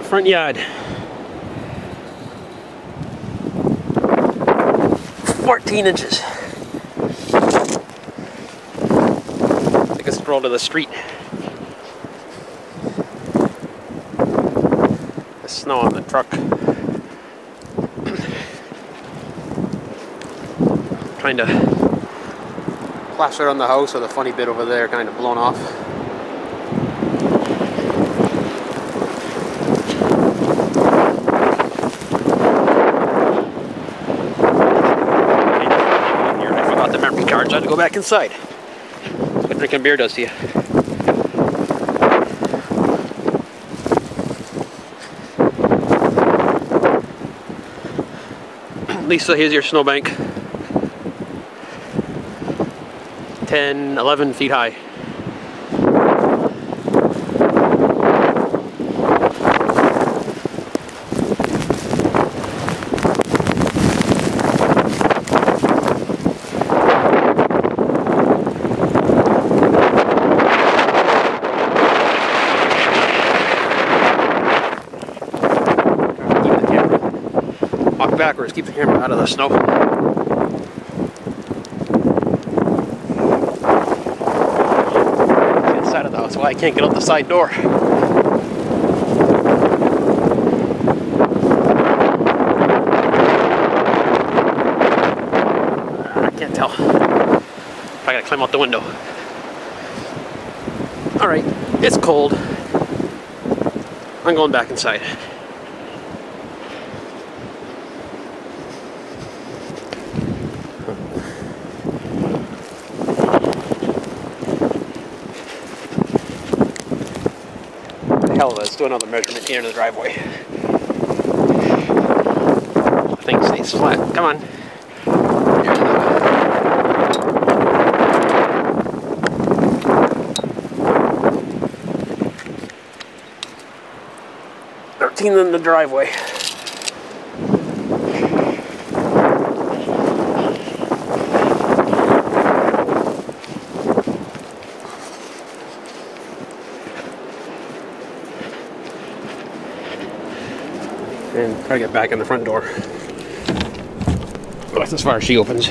front yard. 14 inches. Take a stroll to the street. The snow on the truck. Trying to plaster on the house with a funny bit over there kind of blown off. I forgot the memory cards. I had to go back inside. That's what drinking beer does to you. Lisa, here's your snowbank. 10, 11 feet high. Walk backwards, keep the camera out of the snow. Inside of the house, why I can't get out the side door. I can't tell. I gotta climb out the window. Alright, it's cold. I'm going back inside. Hell, let's do another measurement here in the driveway. The thing stays flat. Come on. $13 in the driveway. And try to get back in the front door. Well, that's as far as she opens.